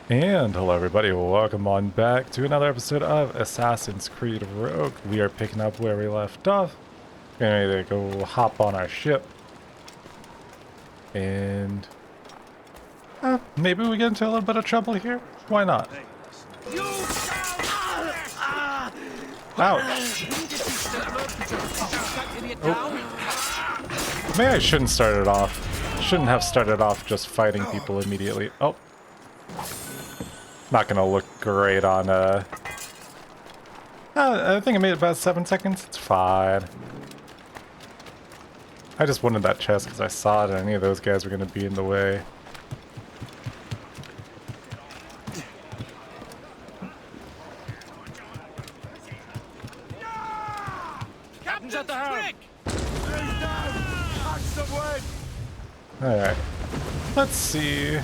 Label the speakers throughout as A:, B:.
A: And hello everybody, welcome on back to another episode of Assassin's Creed Rogue. We are picking up where we left off. Gonna go hop on our ship. And maybe we get into a little bit of trouble here? Why not? Ouch! Oh. Maybe I shouldn't start it off. Shouldn't have started off just fighting people immediately. Oh. Not gonna look great on, I think I made it about 7 seconds. It's fine. I just wanted that chest because I saw it and any of those guys were gonna be in the way.
B: Captain's at the helm!
A: Alright. Let's see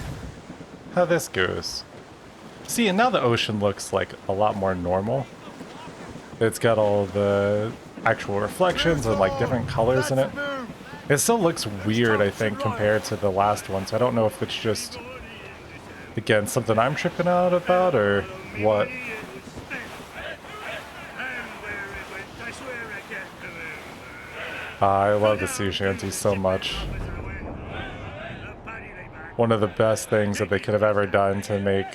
A: how this goes. See, and now the ocean looks like a lot more normal. It's got all the actual reflections and like different colors in it. It still looks weird, I think, compared to the last one, so I don't know if it's just, again, something I'm tripping out about or what. I love the sea shanties so much. One of the best things that they could have ever done to make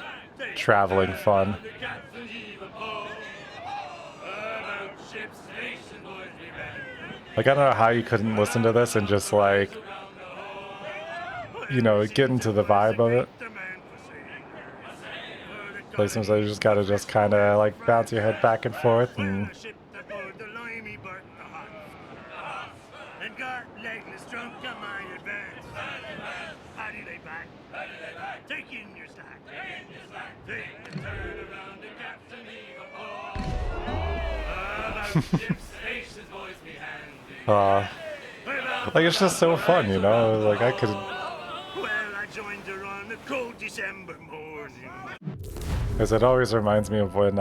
A: traveling fun. Like, I don't know how you couldn't listen to this and just like, you know, get into the vibe of it. Like sometimes you just gotta just kind of like bounce your head back and forth and... like it's just so fun, you know. Like I could.
B: Well, I joined her on a cold December morning.
A: Because it always reminds me of when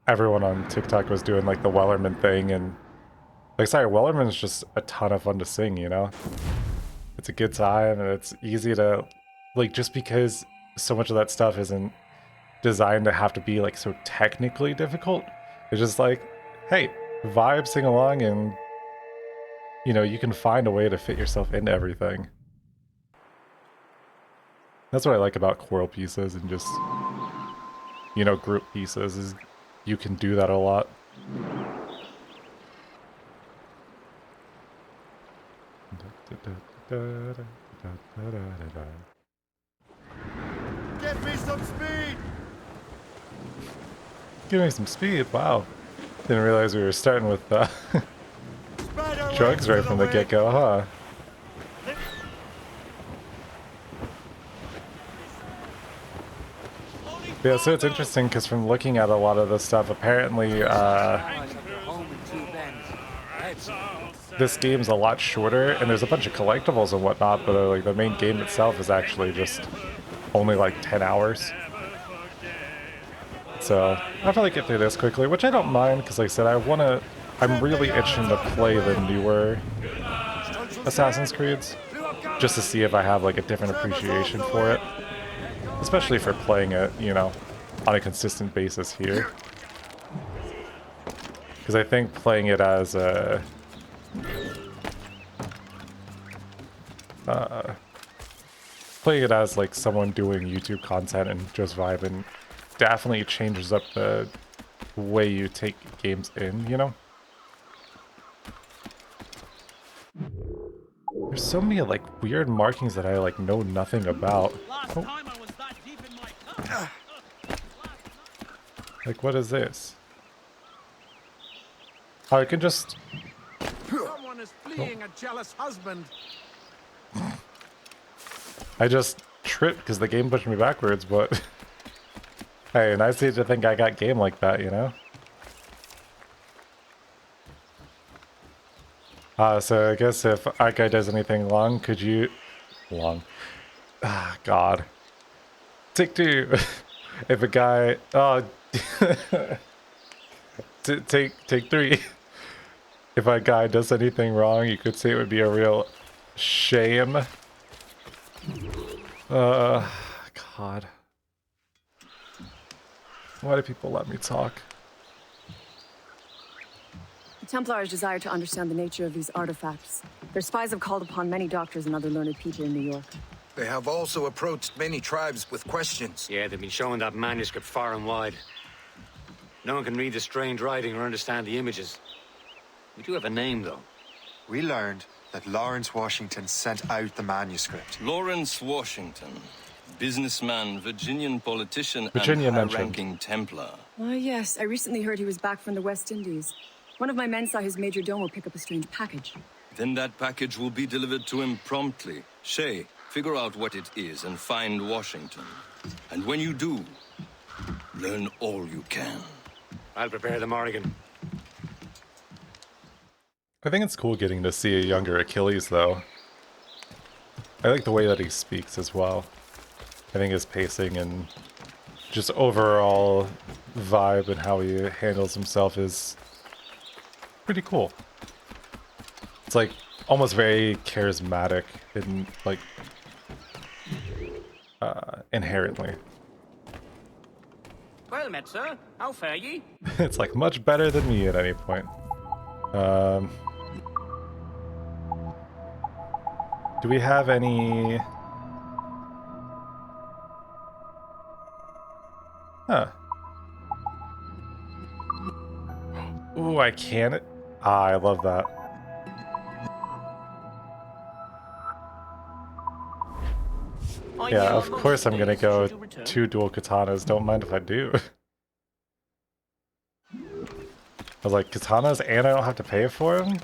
A: everyone on TikTok was doing like the Wellerman thing, and like sorry, Wellerman's just a ton of fun to sing, you know. It's a good time and it's easy to like just because so much of that stuff isn't designed to have to be like so technically difficult. It's just like, hey, vibe, sing along, and you know, you can find a way to fit yourself into everything. That's what I like about choral pieces and just, you know, group pieces, is you can do that a lot.
B: Get me some speed!
A: Give me some speed, wow. Didn't realize we were starting with drugs right from the get-go, huh? Yeah, so it's interesting because from looking at a lot of the stuff, apparently this game's a lot shorter, and there's a bunch of collectibles and whatnot, but like the main game itself is actually just only like 10 hours. So I'll probably get through this quickly, which I don't mind because, like I said, I'm really itching to play the newer Assassin's Creeds just to see if I have like a different appreciation for it, especially for playing it, you know, on a consistent basis here. Because I think playing it as a like someone doing YouTube content and just vibing definitely changes up the way you take games in, you know? There's so many like weird markings that I like know nothing about. Oh. Like what is this? Oh, I can just...
B: Someone is fleeing a jealous husband.
A: I just tripped because the game pushed me backwards, but... Hey, nice to think I got game like that, you know? So I guess if our guy does anything long, could you... Long. Ah, God. Take two. If a guy... Oh... take three. If a guy does anything wrong, you could say it would be a real shame. God. Why do people let me talk?
C: The Templars desire to understand the nature of these artifacts. Their spies have called upon many doctors and other learned people in New York.
D: They have also approached many tribes with questions.
E: Yeah, they've been showing that manuscript far and wide. No one can read the strange writing or understand the images. We do have a name, though.
F: We learned that Lawrence Washington sent out the manuscript.
G: Lawrence Washington, businessman, Virginian politician,
A: Virginia
G: and
A: mentioned.
G: high-ranking Templar.
C: Ah, yes. I recently heard he was back from the West Indies. One of my men saw his major domo pick up a strange package.
G: Then that package will be delivered to him promptly. Shay, figure out what it is and find Washington. And when you do, learn all you can.
E: I'll prepare the Morrigan.
A: I think it's cool getting to see a younger Achilles, though. I like the way that he speaks as well. I think his pacing and just overall vibe and how he handles himself is pretty cool. It's like almost very charismatic in like inherently.
H: Well met, sir. How fare ye?
A: It's like much better than me at any point. Do we have any... Huh. Ooh, I can't... Ah, I love that. Yeah, of course I'm gonna go 2 dual katanas. Don't mind if I do. I was like, katanas and I don't have to pay for them?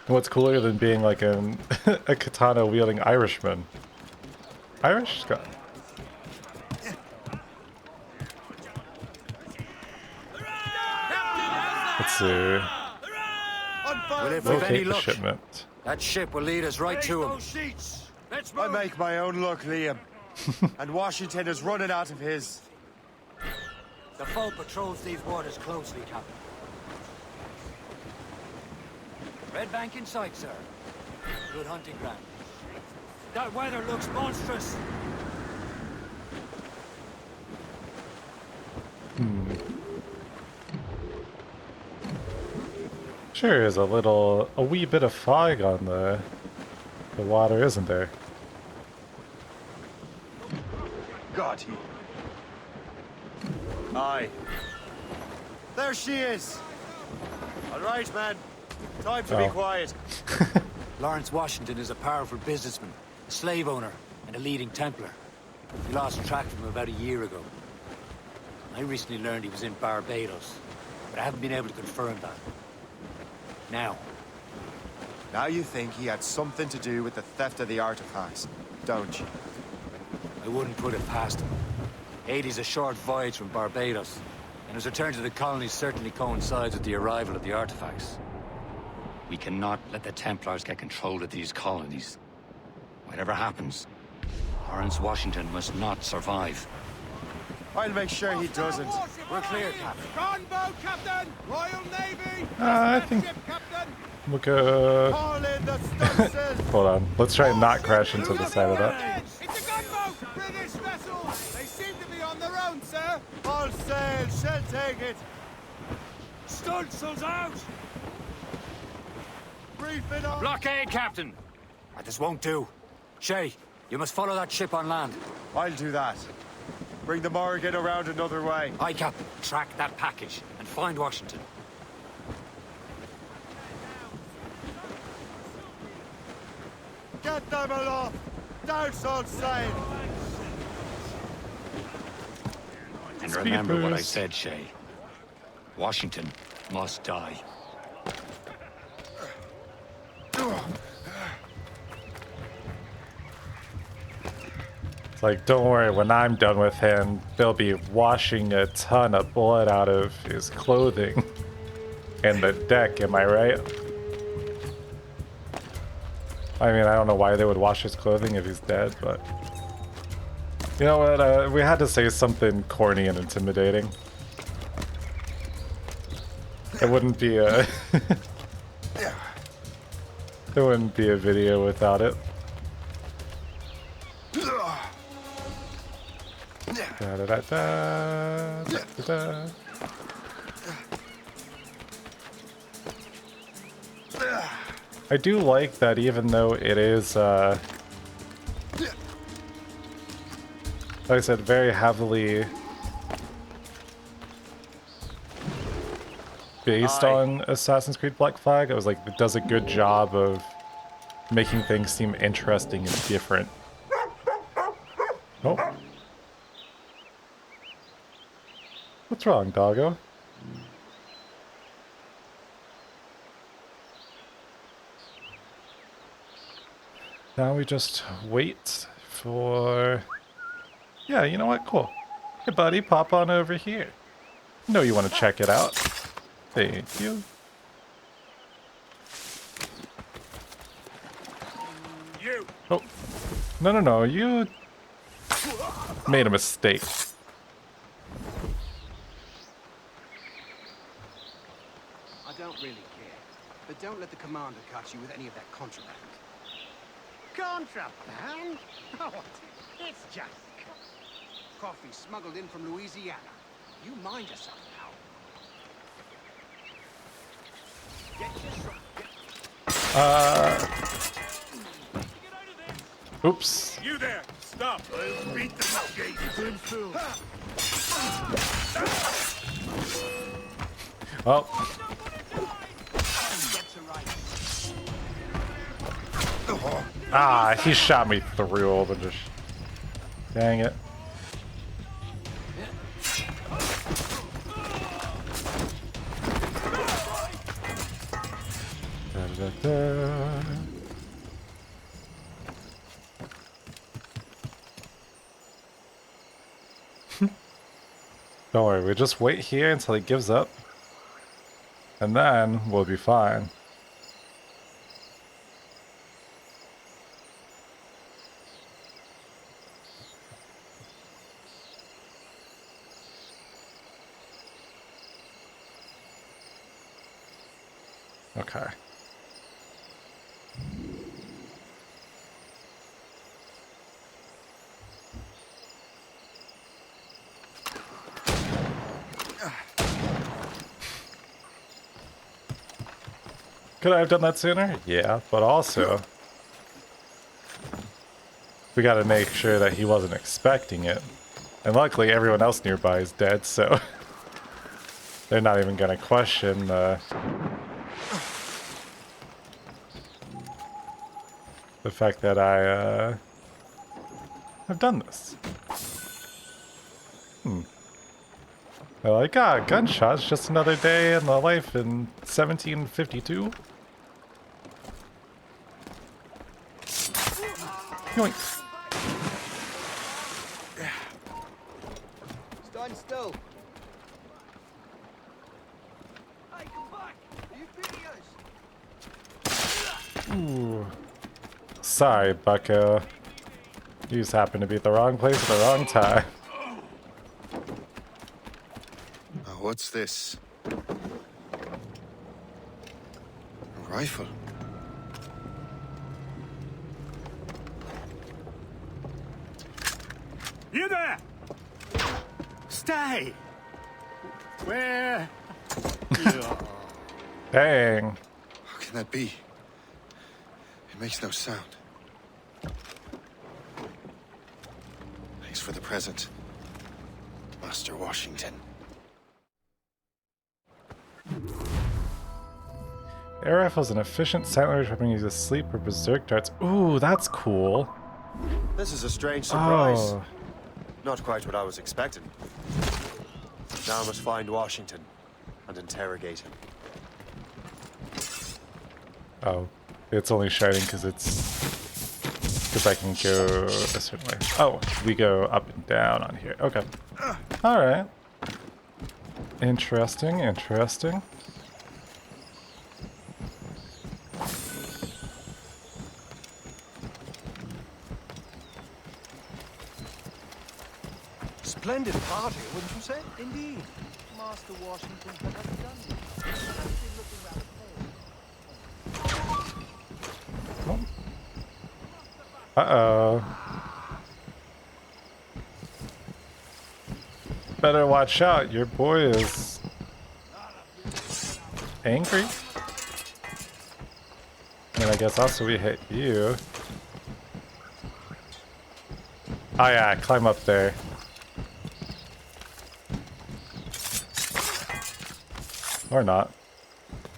A: What's cooler than being like a katana wielding Irishman? Irish? Scott. Let's see.
E: Well, if we've any
A: Locate the
E: luck,
A: shipment.
E: that ship will lead us right to him.
H: Let's
F: I
H: move.
F: make my own luck, Liam. And Washington is running out of his.
E: The foe patrols these waters closely, Captain. Red bank in sight, sir. Good hunting ground. That weather looks monstrous.
A: Sure is a wee bit of fog on the water, isn't there?
F: God, he... Aye. There she is. All right, man. Time to be
A: Oh.
F: quiet.
E: Lawrence Washington is a powerful businessman, a slave owner, and a leading Templar. We lost track of him about a year ago. I recently learned he was in Barbados, but I haven't been able to confirm that. Now,
F: Now you think he had something to do with the theft of the artifacts, don't you?
E: I wouldn't put it past him. Haiti's a short voyage from Barbados, and his return to the colonies certainly coincides with the arrival of the artifacts. We cannot let the Templars get control of these colonies. Whatever happens, Lawrence Washington must not survive.
F: I'll make sure he doesn't.
E: We're clear, Captain.
H: Gunboat, Captain! Royal Navy!
A: I think
H: Ship, Captain!
A: we'll go...
F: Haul in the stunsails.
A: Hold on. Let's try and not crash into the side of that.
H: It's a gunboat! British vessel! They seem to be on their own, sir!
F: All sail, shall take it.
H: Stunsails out!
F: Brief it on.
E: Blockade, Captain! This won't do. Shay, you must follow that ship on land.
F: I'll do that. Bring the Morrigan around another way.
E: Aye, Captain. Track that package and find Washington.
F: Get them aloft. Douse all sail.
E: And
A: Speed
E: remember what I
A: boost.
E: said, Shay. Washington must die.
A: It's like, don't worry, when I'm done with him, they'll be washing a ton of blood out of his clothing and the deck, am I right? I mean, I don't know why they would wash his clothing if he's dead, but... You know what, we had to say something corny and intimidating. It wouldn't be a... There wouldn't be a video without it. Da, da, da, da, da, da, da. I do like that even though it is, like I said, very heavily based on Assassin's Creed Black Flag, it was like, it does a good job of making things seem interesting and different. Oh. What's wrong, doggo? Now we just wait for... Yeah, you know what? Cool. Hey, buddy, pop on over here. No, you want to check it out. Thank you.
B: You!
A: Oh. No, no, no. You made a mistake.
H: I don't really care. But don't let the commander catch you with any of that contraband. Contraband? Oh, it's just coffee smuggled in from Louisiana. You mind yourself now. Get yourself.
A: Oops.
B: You there! Stop! I'll beat the fucking fool.
A: Well. Ah, he shot me through all the just... Dang it. Da, da, da. Don't worry, we just wait here until he gives up. And then we'll be fine. Okay. Could I have done that sooner? Yeah, but also we gotta make sure that he wasn't expecting it. And luckily everyone else nearby is dead, so they're not even gonna question the fact that I have done this. They're like, ah, gunshots, just another day in the life in 1752. Yoink.
H: Stand still. Hey, come back. Are you idiots?
A: Ooh. Sorry, bucko. You just happened to be at the wrong place at the wrong time.
F: What's this? A rifle.
B: You there! Stay! Where?
A: Dang.
F: How can that be? It makes no sound. Thanks for the present, Master Washington.
A: Air rifle is an efficient silent weapon uses sleep or berserk darts. Ooh, that's cool.
F: This is a strange surprise.
A: Oh.
F: Not quite what I was expecting. Now I must find Washington and interrogate him.
A: Oh, it's only shining because I can go a certain way. Oh, we go up and down on here. Okay. All right. Interesting, interesting.
F: Splendid party, wouldn't you say?
H: Indeed. Master Washington could have done it. I've been looking rather cold.
A: Oh. Uh-oh. better watch out. Your boy is angry. And I guess also we hit you. Oh yeah, climb up there. Or not.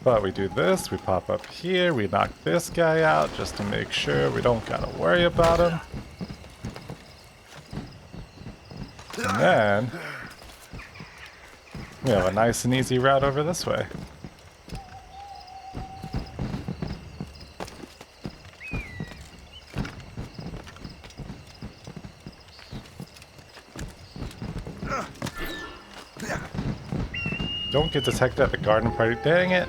A: But we do this, we pop up here, we knock this guy out just to make sure we don't gotta worry about him. And then we have a nice and easy route over this way. Don't get detected at the garden party. Dang it.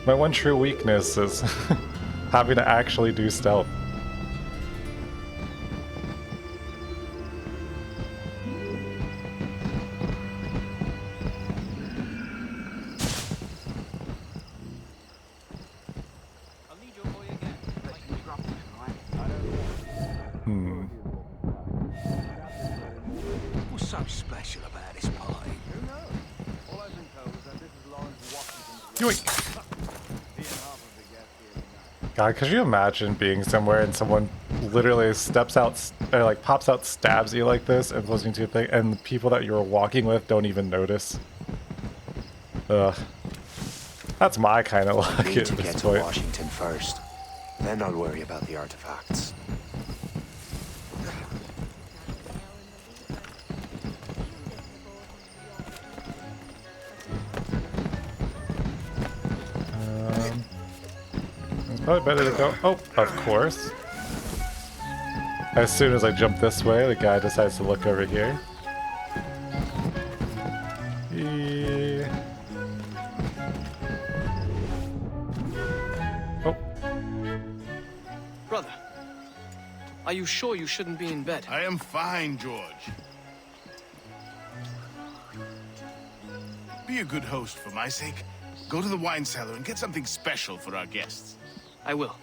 A: My one true weakness is having to actually do stealth.
H: What's so special about this party?
A: Yoink. God, could you imagine being somewhere and someone literally steps out, or like pops out, stabs you like this, and closing to a thing, and the people that you're walking with don't even notice? Ugh. That's my kind of luck
I: Need
A: at
I: to
A: this
I: get to
A: point.
I: Washington first. Then I'll worry about the artifacts.
A: It's probably better to go. Oh, of course. As soon as I jump this way, the guy decides to look over here. Oh,
J: Brother, are you sure you shouldn't be in bed?
B: I am fine, George. Be a good host for my sake. Go to the wine cellar and get something special for our guests.
J: I will.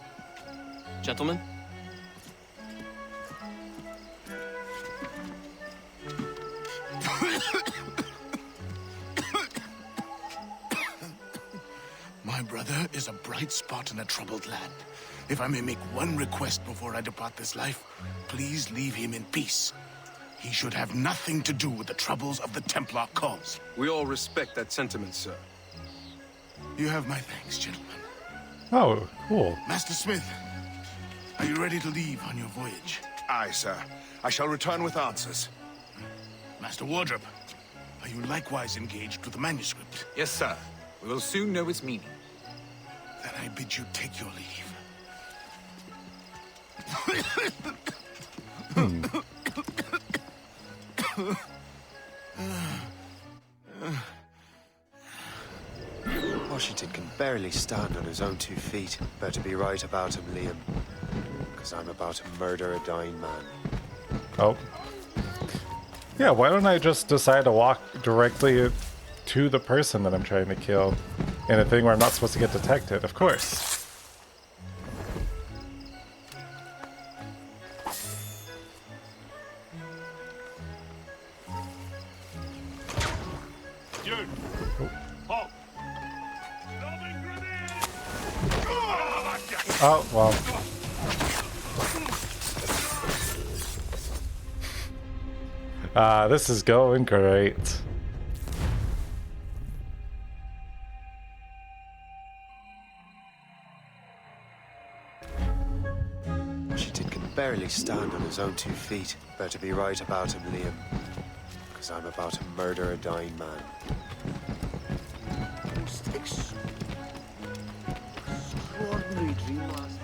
J: Gentlemen?
B: My brother is a bright spot in a troubled land. If I may make one request before I depart this life, please leave him in peace. He should have nothing to do with the troubles of the Templar cause.
F: We all respect that sentiment, sir.
B: You have my thanks, gentlemen.
A: oh, cool.
B: Master Smith, are you ready to leave on your voyage?
D: Aye, sir. I shall return with answers.
B: Master Wardrop, are you likewise engaged with the manuscript?
K: Yes, sir. We will soon know its meaning.
B: Then I bid you take your leave.
I: Washington can barely stand on his own 2 feet. Better be right about him, Liam. Because I'm about to murder a dying man.
A: Oh. Yeah, why don't I just decide to walk directly to the person that I'm trying to kill in a thing where I'm not supposed to get detected? Of course.
B: Dude! Halt!
A: Oh, well. This is going great.
I: Washington can barely stand on his own 2 feet. Better be right about him, Liam. Because I'm about to murder a dying man.
H: Extraordinary dream last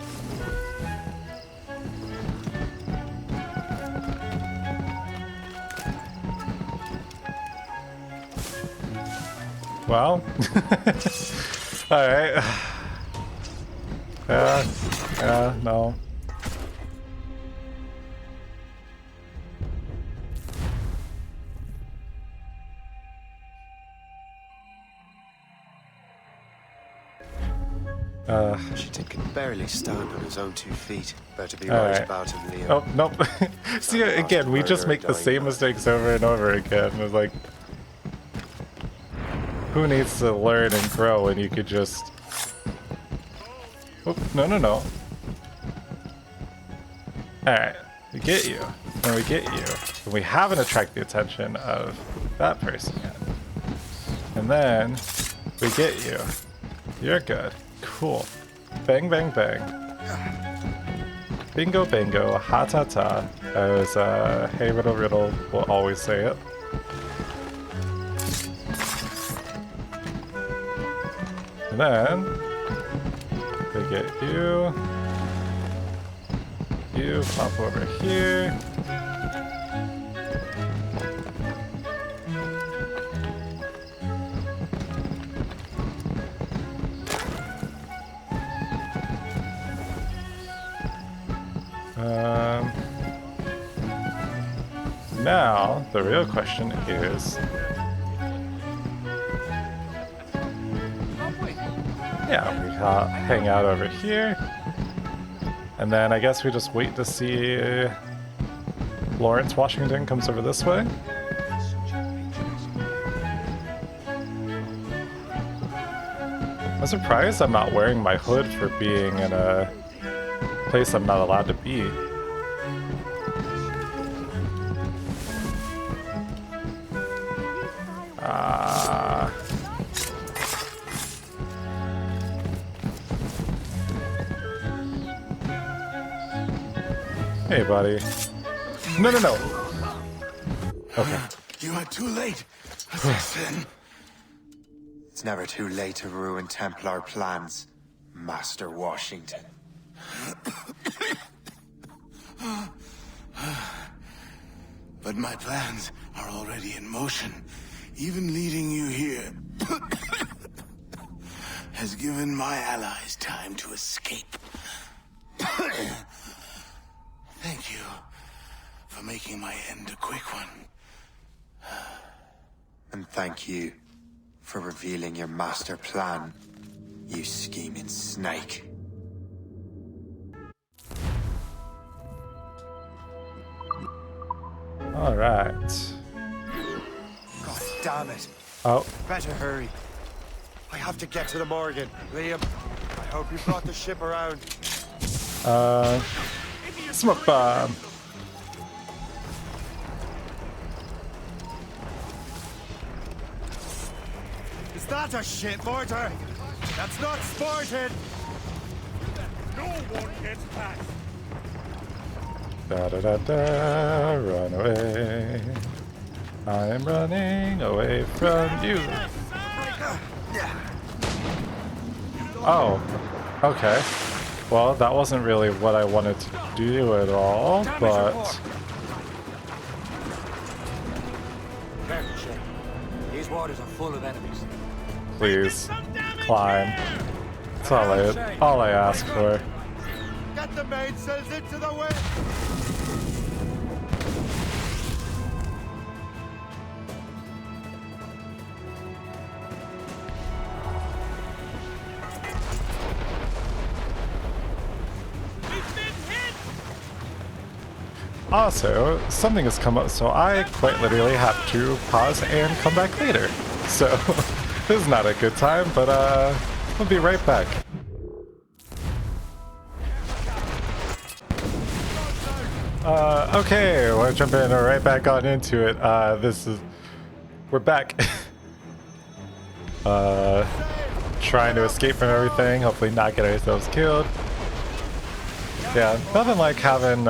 A: Well. Alright. Yeah, no.
I: Washington can barely stand on his own 2 feet. Better be
A: All
I: right
A: right.
I: about him, Liam.
A: Oh, nope. See, again, we just make the same mistakes over and over again. It's like, who needs to learn and grow when you could just... Oh, no, no, no. Alright, we get you, and we get you, and we haven't attracted the attention of that person yet. And then, we get you. You're good. Cool. Bang, bang, bang. Bingo, bingo, ha ta ta, as Hey Riddle Riddle will always say it. And then, we get you. You pop over here. Now, the real question is... Yeah, we hang out over here. And then I guess we just wait to see Lawrence Washington comes over this way. I'm surprised I'm not wearing my hood for being in a place I'm not allowed to be. Hey, buddy. No, no, no. Okay.
B: You are too late, assassin.
I: It's never too late to ruin Templar plans, Master Washington.
B: But my plans are already in motion. Even leading you here has given my allies time to escape. Thank you for making my end a quick one.
I: And thank you for revealing your master plan, you scheming snake.
A: All right.
I: God damn it.
A: Oh.
I: Better hurry. I have to get to the Morgan. Liam, I hope you brought the ship around.
A: Smoke bomb.
I: Is that a ship mortar? That's not sported.
H: No one gets past.
A: Da da da da, run away. I am running away from you. Oh, okay. Well, that wasn't really what I wanted to do at all, but...
E: Careful, Shay. These waters are full of enemies.
A: Please, climb. That's all I ask for.
I: Get the mainsails into the wind!
A: Also, something has come up, so I quite literally have to pause and come back later. So, this is not a good time, but we'll be right back. Okay, we're jumping right back on into it. We're back. Trying to escape from everything, hopefully not get ourselves killed. Yeah, nothing like having,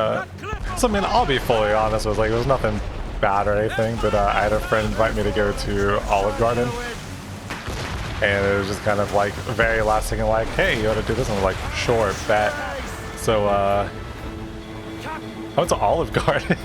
A: so I mean, I'll be fully honest with, like, there's nothing bad or anything, but I had a friend invite me to go to Olive Garden, and it was just kind of like, very last second, like, hey, you want to do this? And I was like, sure, bet. So, I went to Olive Garden.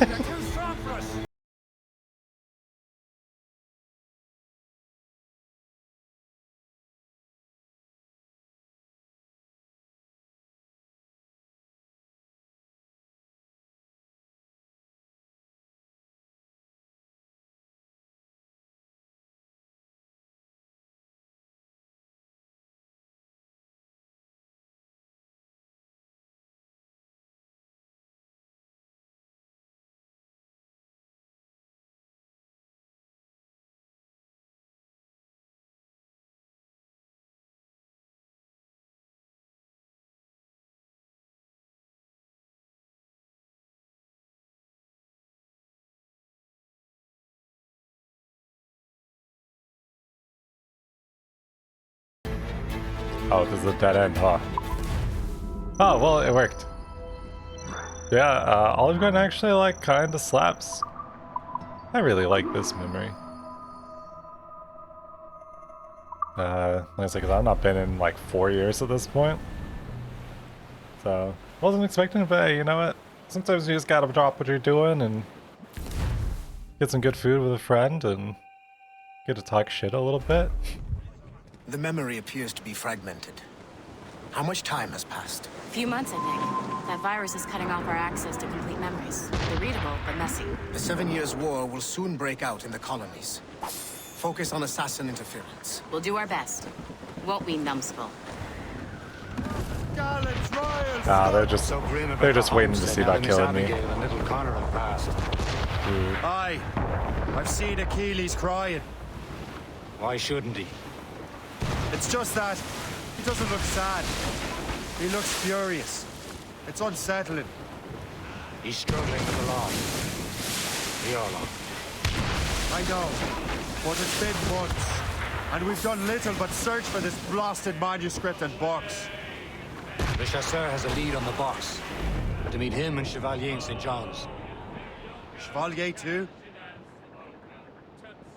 A: Oh, this is a dead end, huh? Oh, well, it worked. Yeah, Olive Garden actually, like, kinda slaps. I really like this memory. Like I said, because I've not been in, like, 4 years at this point. So, wasn't expecting it, but hey, you know what? Sometimes you just gotta drop what you're doing and get some good food with a friend and get to talk shit a little bit.
H: The memory appears to be fragmented. How much time has passed?
L: A few months, I think. That virus is cutting off our access to complete memories. They're readable, but messy.
H: The 7 Years' War will soon break out in the colonies. Focus on assassin interference.
L: We'll do our best. Won't we, numbskull?
A: Nah, they're just waiting to see about killing me.
F: Aye, I've seen Achilles crying.
E: Why shouldn't he?
F: It's just that he doesn't look sad. He looks furious. It's unsettling.
E: He's struggling with the loss. We all are.
F: I know, but it's been months, and we've done little but search for this blasted manuscript and box.
E: The Chasseur has a lead on the box. To meet him and Chevalier in St. John's.
F: Chevalier too?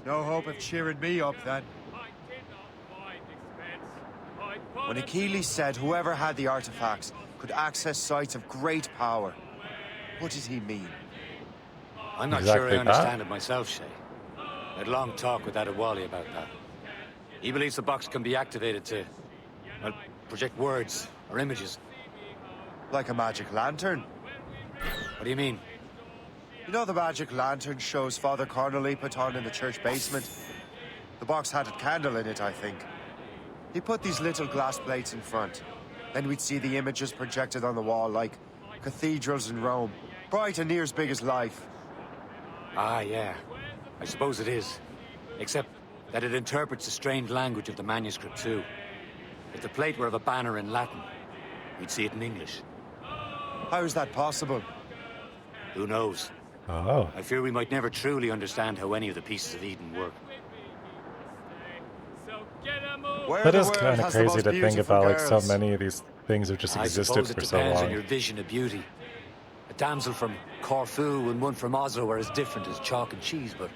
F: No hope of cheering me up then. When Achilles said whoever had the artifacts could access sites of great power, what did he mean?
E: I'm not sure I understand it myself, Shay. I had a long talk with Adewale about that. He believes the box can be activated to, well, project words or images.
F: Like a magic lantern?
E: What do you mean?
F: You know the magic lantern shows Father Connolly put on in the church basement? The box had a candle in it, I think. He put these little glass plates in front. Then we'd see the images projected on the wall like cathedrals in Rome. Bright and near as big as life.
E: Ah, yeah. I suppose it is. Except that it interprets the strange language of the manuscript, too. If the plate were of a banner in Latin, we'd see it in English.
F: How is that possible?
E: Who knows?
A: Oh.
E: I fear we might never truly understand how any of the pieces of Eden work.
A: That is kind of crazy to think about, like, so many of these things have just existed for so
E: long. I suppose it depends on
A: long.
E: your vision of beauty. A damsel from Corfu and one from Oslo are as different as chalk and cheese, but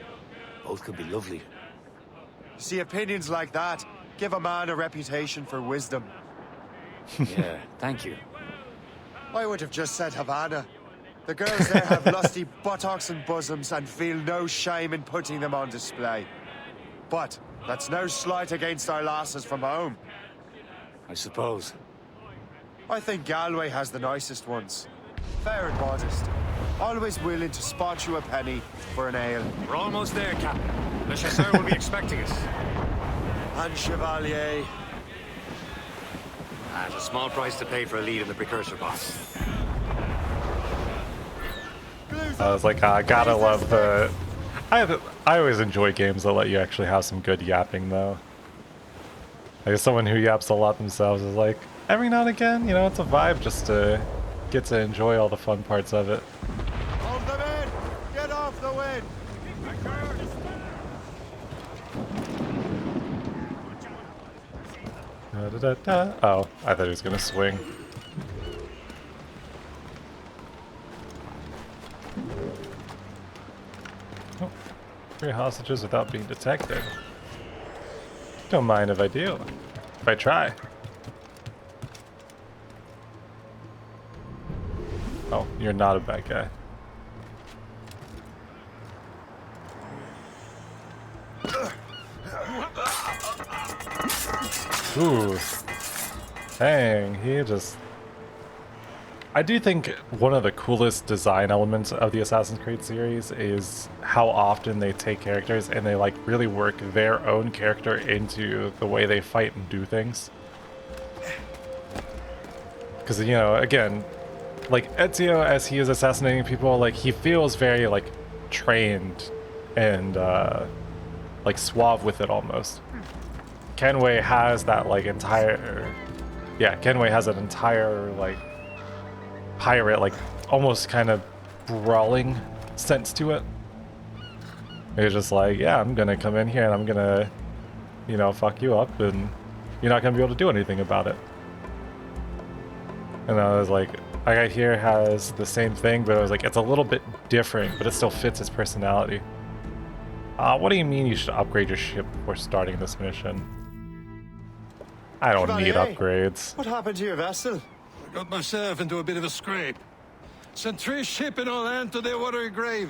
E: both can be lovely.
F: You see, opinions like that give a man a reputation for wisdom.
E: Yeah, thank you.
F: I would have just said Havana. The girls there have lusty buttocks and bosoms and feel no shame in putting them on display. But that's no slight against our lasses from home.
E: I suppose.
F: I think Galway has the nicest ones. Fair and modest. Always willing to spot you a penny for an ale.
E: We're almost there, Captain. The Chasseur will be expecting us.
F: And Chevalier.
E: At a small price to pay for a lead in the precursor box.
A: I was like, I gotta love the... I always enjoy games that let you actually have some good yapping, though. Like, someone who yaps a lot themselves is like, every now and again, you know, it's a vibe just to get to enjoy all the fun parts of it.
F: Hold them in! Get off the wind!
A: Oh, I thought he was gonna swing. Oh, 3 hostages without being detected. Don't mind if I do. If I try. Oh, you're not a bad guy. Ooh. Dang, he just... I do think one of the coolest design elements of the Assassin's Creed series is how often they take characters and they like really work their own character into the way they fight and do things. Because, you know, again, like Ezio, as he is assassinating people, like he feels very like trained and like suave with it almost. Kenway has that like entire, yeah, Kenway has an entire like pirate, like almost kind of brawling sense to it. It's just like, yeah, I'm gonna come in here and I'm gonna, you know, fuck you up and you're not gonna be able to do anything about it. And I was like, our guy here has the same thing, but I was like, it's a little bit different, but it still fits his personality. What do you mean you should upgrade your ship before starting this mission? I don't need upgrades.
F: What happened to your vessel?
G: I got myself into a bit of a scrape. Sent 3 shipping on land to their watery grave.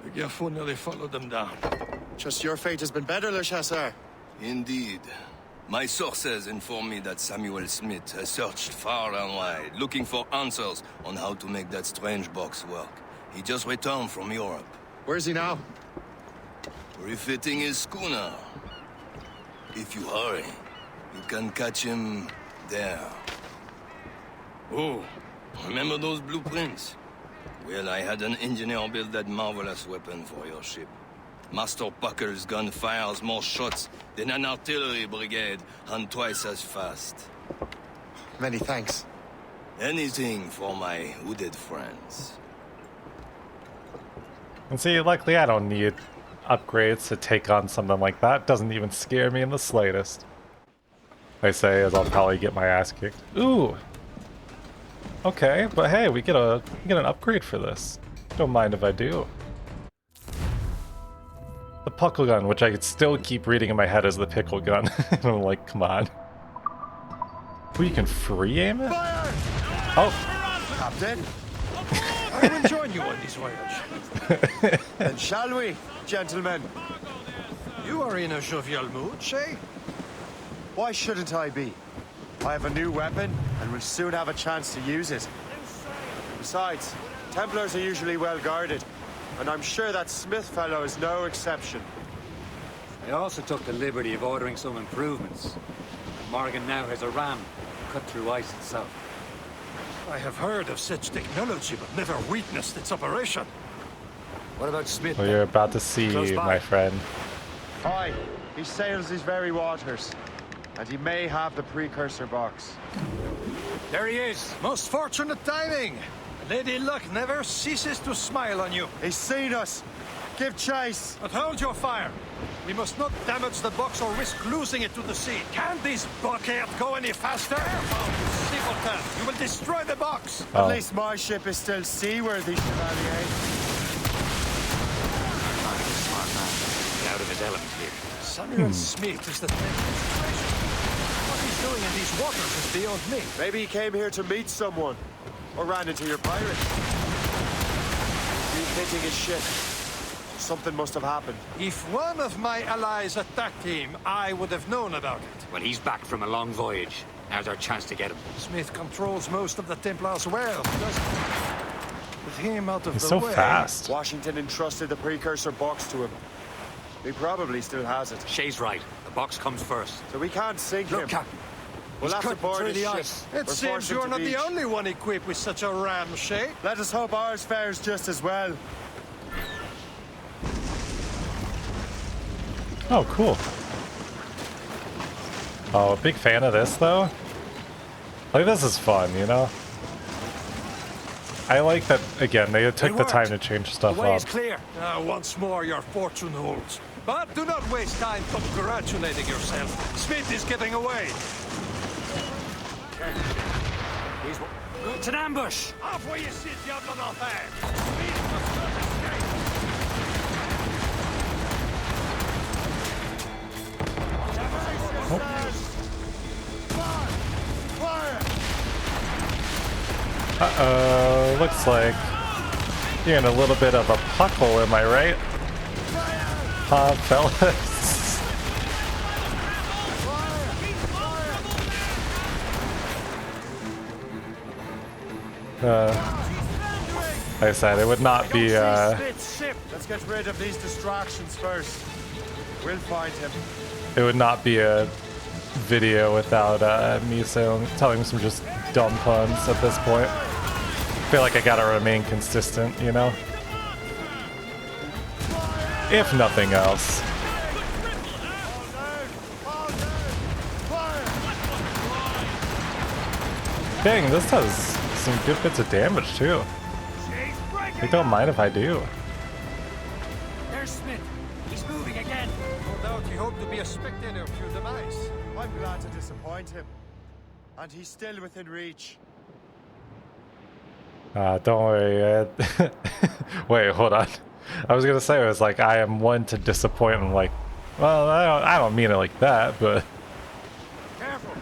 G: The Gaffo nearly followed them down.
F: Just your fate has been better, Le Chasseur.
G: Indeed. My sources inform me that Samuel Smith has searched far and wide, looking for answers on how to make that strange box work. He just returned from Europe.
F: Where is he now?
G: Refitting his schooner. If you hurry, you can catch him there. Oh, remember those blueprints? Well, I had an engineer build that marvelous weapon for your ship. Master Puckle's gun fires more shots than an artillery brigade, and twice as fast.
F: Many thanks.
G: Anything for my wounded friends.
A: And see, luckily I don't need upgrades to take on something like that. Doesn't even scare me in the slightest. I say as I'll probably get my ass kicked. Ooh. Okay, but hey, we get an upgrade for this. Don't mind if I do. The puckle gun, which I could still keep reading in my head as the pickle gun. And I'm like, come on. Oh, you can free aim it?
F: Fire!
A: Oh.
F: Captain.
G: I will join you on this voyage.
F: Then shall we, gentlemen?
G: You are in a jovial mood, Shay?
F: Why shouldn't I be? I have a new weapon, and will soon have a chance to use it. Besides, Templars are usually well guarded, and I'm sure that Smith fellow is no exception.
E: I also took the liberty of ordering some improvements. Morgan now has a ram to cut through ice itself.
G: I have heard of such technology, but never witnessed its operation.
E: What about Smith?
A: Well, you're about to see, my friend.
F: Aye, he sails these very waters, and he may have the precursor box.
G: There he is. Most fortunate timing. Lady Luck never ceases to smile on you.
F: He's seen us. Give chase.
G: But hold your fire. We must not damage the box or risk losing it to the sea. Can this blockade go any faster? Simpleton, you will destroy the box.
F: At least my ship is still seaworthy, Chevalier.
E: Smart man. Get out of his element here.
G: Samuel Smith is the demonstration. What he's doing in these waters is beyond me.
F: Maybe he came here to meet someone, or ran into your pirate. Refitting his ship. Something must have happened.
G: If one of my allies attacked him, I would have known about it.
E: Well, he's back from a long voyage. Now's our chance to get him.
G: Smith controls most of the Templars well, doesn't he? With him out of
A: He's
G: the
A: so
G: way...
A: fast.
F: Washington entrusted the precursor box to him. He probably still has it.
E: Shay's right. The box comes first.
F: So we can't sink him.
E: Look, Captain.
F: We'll have to board
E: through
F: his
E: the
F: ship.
E: ice.
G: It
F: We're
G: seems
F: forced him
G: you're
F: to
G: not the
F: beach.
G: only one equipped with such a ram, Shay.
F: Let us hope ours fares just as well.
A: Oh, cool. Oh, big fan of this, though. Like, this is fun, you know? I like that, again, they took the time to change stuff
G: The way
A: up.
G: is clear. Once more, your fortune holds. But do not waste time congratulating yourself. Smith is getting away.
E: It's an ambush!
G: Off where you sit, diable d'enfer!
A: Uh-oh, looks like you're in a little bit of a puckle, am I right? Huh, fellas? Like I said, it would not be,
F: Let's get rid of these distractions first. We'll find him.
A: it would not be a video without me telling some just dumb puns at this point. I feel like I gotta remain consistent, you know? If nothing else. Dang, this does some good bits of damage too. I don't mind if I do.
E: There's Smith. He's moving again.
G: No doubt he hoped to be a spectator of your demise.
F: I'm glad to disappoint him. And he's still within reach.
A: Don't worry. Wait, hold on. I was gonna say, it was like, I am one to disappoint. I'm like, well, I don't mean it like that, but...
E: Careful!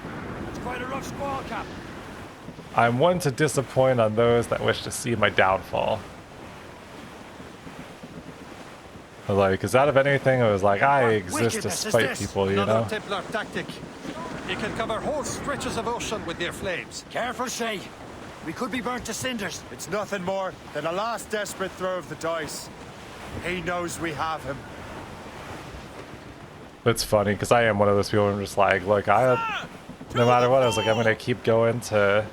E: It's quite a rough squall, Cap.
A: I'm one to disappoint on those that wish to see my downfall. Like, because out of anything, it was like, I exist to spite people, you know?
H: Templar tactic. You can cover whole stretches of ocean with their flames.
E: Careful, Shay. We could be burnt to cinders.
F: It's nothing more than a last desperate throw of the dice. He knows we have him.
A: It's funny, because I am one of those people who are just like, look, no matter what, I was like, I'm going to keep going to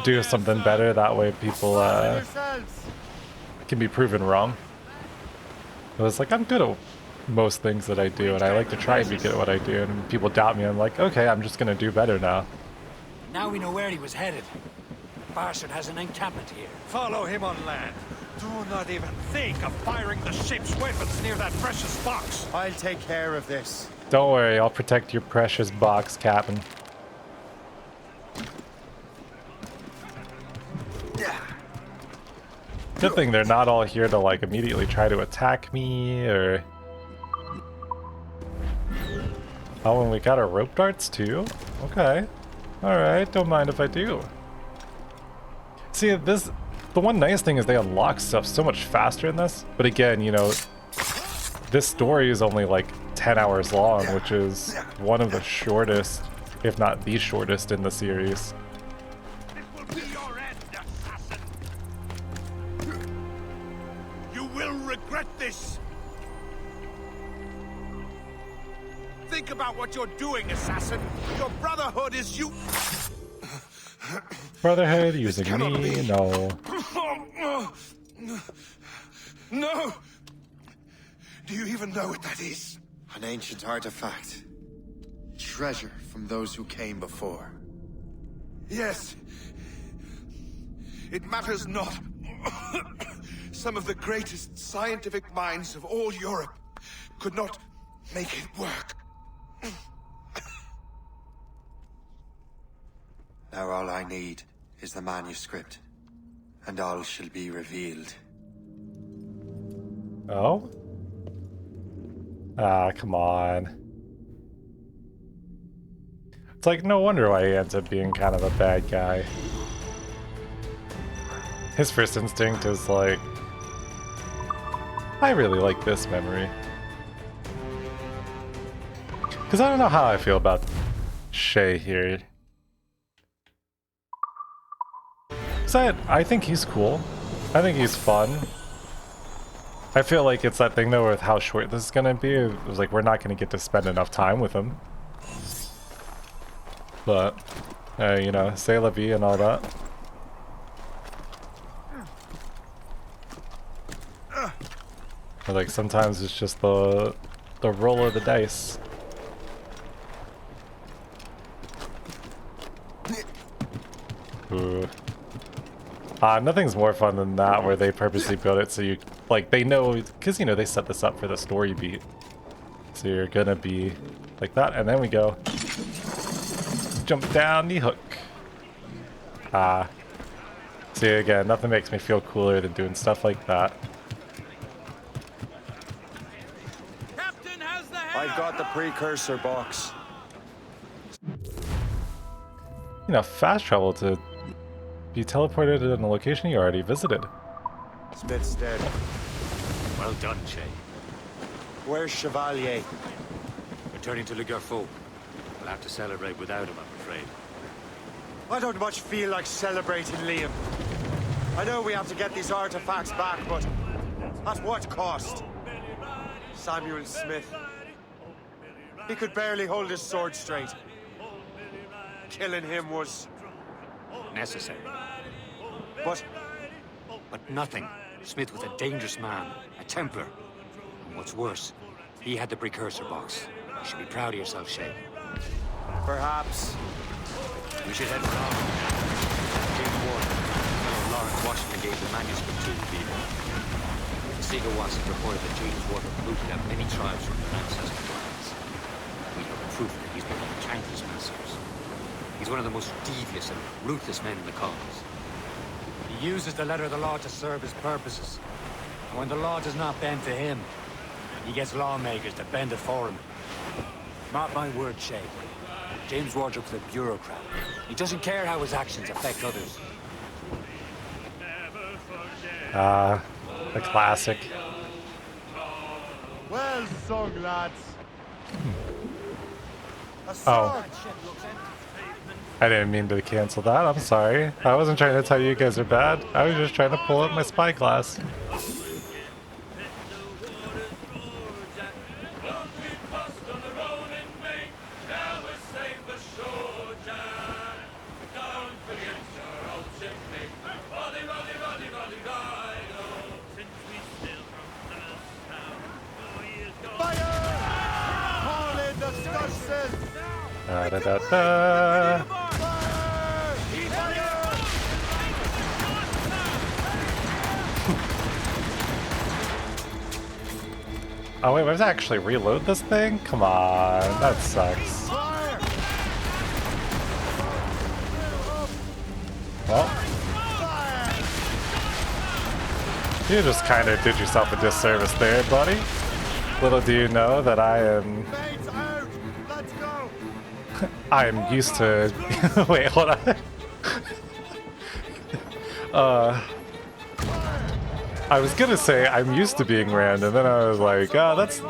A: do something better. That way people can be proven wrong. I was like, I'm good at most things that I do, and I like to try and be good at what I do. And when people doubt me, I'm like, okay, I'm just going to do better now.
E: Now we know where he was headed. Bastard has an encampment here.
H: Follow him on land. Do not even think of firing the ship's weapons near that precious box.
F: I'll take care of this.
A: Don't worry, I'll protect your precious box, Captain. Good thing they're not all here to like immediately try to attack me or... Oh, and we got our rope darts too? Okay. Alright, don't mind if I do. See, the one nice thing is they unlock stuff so much faster in this. But again, you know, this story is only like 10 hours long, which is one of the shortest, if not the shortest in the series.
H: This will be your end, assassin. You will regret this. Think about what you're doing, assassin. Your brotherhood is you.
A: Brotherhood using me? No.
B: No! Do you even know what that is?
F: An ancient artifact. Treasure from those who came before.
B: Yes. It matters not. Some of the greatest scientific minds of all Europe could not make it work.
F: Now all I need is the manuscript, and all shall be revealed.
A: Oh? Ah, come on. It's like, no wonder why he ends up being kind of a bad guy. His first instinct is like, I really like this memory. Because I don't know how I feel about Shay here. I think he's cool. I think he's fun. I feel like it's that thing though with how short this is gonna be. It was like, we're not gonna get to spend enough time with him. But, you know, c'est la vie and all that. But like, sometimes it's just the roll of the dice. Ooh. Nothing's more fun than that, where they purposely build it so you, like, they know, because, you know, they set this up for the story beat. So you're gonna be like that, and then we go. Jump down the hook. See, again, nothing makes me feel cooler than doing stuff like that.
F: I've got the precursor box.
A: You know, fast travel to be teleported to a location you already visited.
F: Smith's dead.
E: Well done, Shay.
F: Where's Chevalier?
E: Returning to Le Garfaux. We'll have to celebrate without him, I'm afraid.
F: I don't much feel like celebrating, Liam. I know we have to get these artifacts back, but at what cost? Samuel Smith. He could barely hold his sword straight. Killing him was...
E: necessary.
F: But
E: nothing. Smith was a dangerous man, a Templar. And what's worse, he had the precursor box. You should be proud of yourself, Shay.
F: perhaps...
E: We should head for Alton. James Ward, fellow Lawrence Washington gave the manuscript to the leader. The Seagull Wasp reported that James Ward recruited out many tribes from their ancestral lands. We have proof he's been in countless massacres. He's one of the most devious and ruthless men in the colonies. He uses the letter of the law to serve his purposes. And when the law does not bend to him, he gets lawmakers to bend it for him. Mark my word, Shay. James Wardrop's a bureaucrat. He doesn't care how his actions affect others.
A: The classic.
F: Well sung, lads.
A: Oh. I didn't mean to cancel that. I'm sorry. I wasn't trying to tell you guys are bad. I was just trying to pull up my spyglass. Da, da, da, da. Oh wait, we have to actually reload this thing? Come on, that sucks. Well, you just kind of did yourself a disservice there, buddy. Little do you know that I am used to... Wait, hold on. I was gonna say I'm used to being rammed, and then I was like, oh, that's...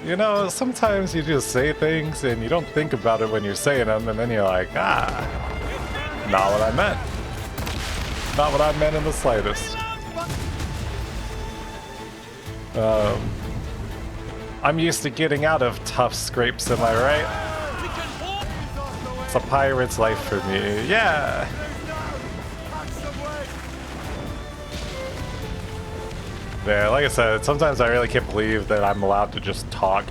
A: You know, sometimes you just say things and you don't think about it when you're saying them, and then you're like, ah, not what I meant. Not what I meant in the slightest. I'm used to getting out of tough scrapes, am I right? It's a pirate's life for me, yeah! Yeah, like I said, sometimes I really can't believe that I'm allowed to just talk.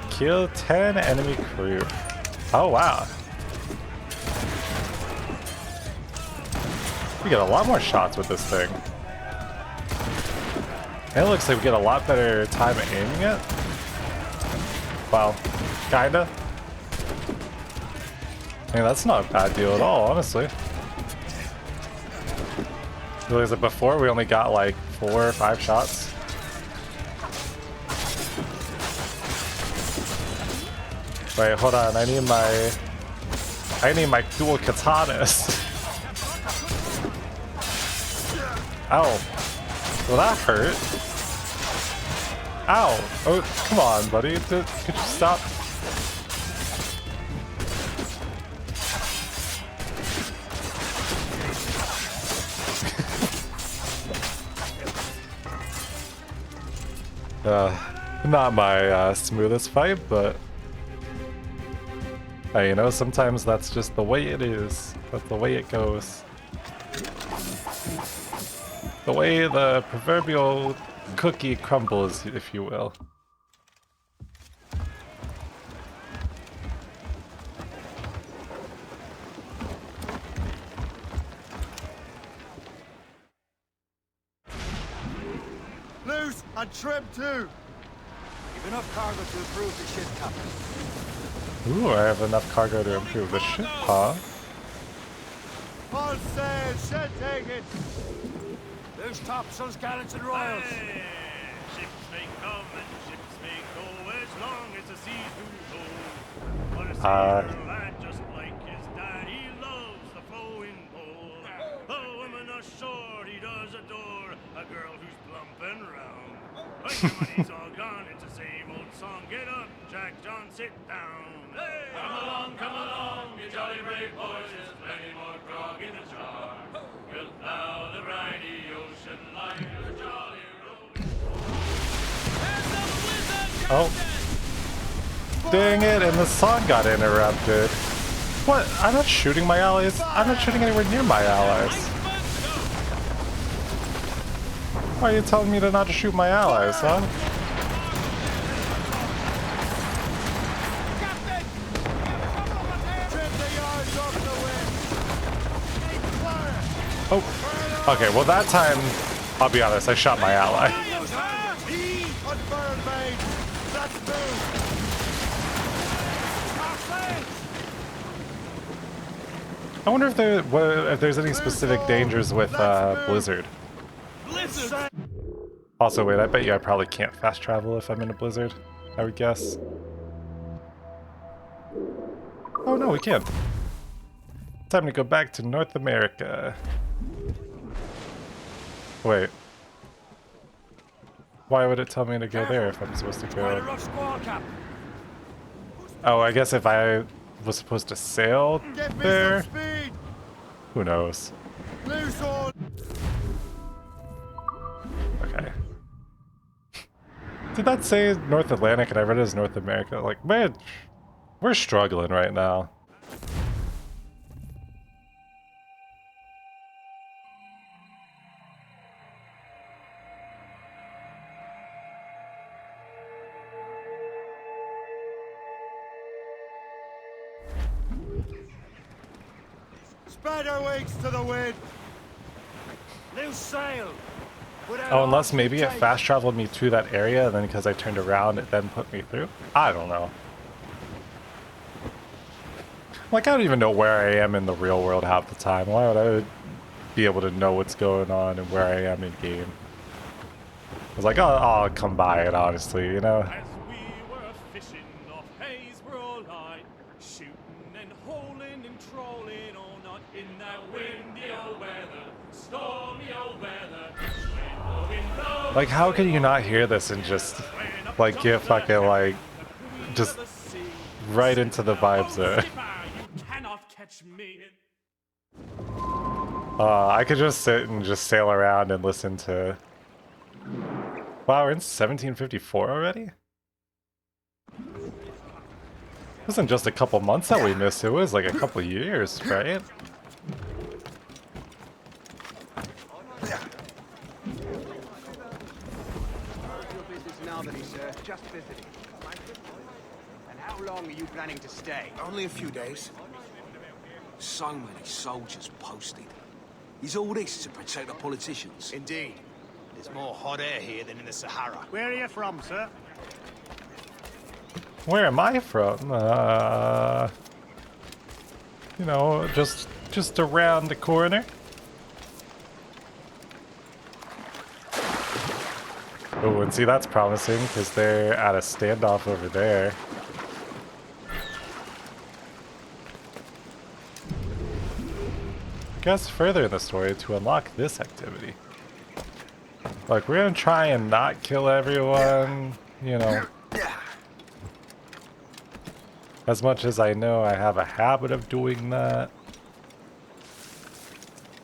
A: Kill 10 enemy crew. Oh wow. We get a lot more shots with this thing. And it looks like we get a lot better time at aiming it. Well, kinda. I mean, that's not a bad deal at all, honestly. Was it before we only got like 4 or 5 shots? Wait, hold on, I need my dual katanas. Ow. Well, that hurt. Ow! Oh, come on, buddy. Could you stop? Not my smoothest fight, but you know, sometimes that's just the way it is. That's the way it goes. The way the proverbial cookie crumbles, if you will.
F: Loose and trim too.
E: You've enough cargo to improve the ship, Captain.
A: Ooh, I have enough cargo to improve the ship, huh?
F: All sail, shall take it.
E: Loose topsails, gallants and royals.
M: Hey, ships may come and ships may go as long as the seas do go. But a sailor lad just like his dad, he loves the flowing pole. A woman ashore he does adore, a girl who's plump and round. When the money's all gone, it's the same old song. Get up, Jack John, sit down. Hey, come along, you jolly brave boys. There's plenty more grog in the jar. We'll plow the briny ocean like a jolly road.
A: Oh. Dang it, and the song got interrupted. What? I'm not shooting my allies. I'm not shooting anywhere near my allies. Why are you telling me to not to shoot my allies, huh?
F: Trim the yards off the
A: Okay, well that time, I'll be honest, I shot my ally. I wonder if if there's any specific dangers with Blizzard. Also, wait, I bet you I probably can't fast travel if I'm in a blizzard, I would guess. Oh no, we can. Time to go back to North America. Wait. Why would it tell me to go there if I'm supposed to go? Oh, I guess if I was supposed to sail there? Who knows? Okay. Did that say North Atlantic and I read it as North America? Like, man, we're struggling right now.
F: Spread our wings to the wind.
M: Loose sail.
A: Oh, unless maybe it fast traveled me to that area, and then because I turned around, it then put me through? I don't know. Like, I don't even know where I am in the real world half the time. Why would I be able to know what's going on and where I am in game? I was like, oh, I'll come by it, honestly, you know?
M: As we were fishing off Haysborough Light, shooting and holing and trolling all night in that windy old weather, stormy old weather.
A: Like, how can you not hear this and just, like, get fucking, like, just right into the vibes there? I could just sit and just sail around and listen to... Wow, we're in 1754 already? It wasn't just a couple months that we missed, it was like a couple years, right?
H: Just visiting. And how long are you planning to stay?
B: Only a few days.
N: So many soldiers posted. Is all this to protect the politicians?
H: Indeed. There's more hot air here than in the Sahara.
M: Where are you from, sir?
A: Where am I from? You know, just around the corner. Oh, and see, that's promising, because they're at a standoff over there. Guess further in the story to unlock this activity. Like, we're gonna try and not kill everyone, you know. As much as I know I have a habit of doing that.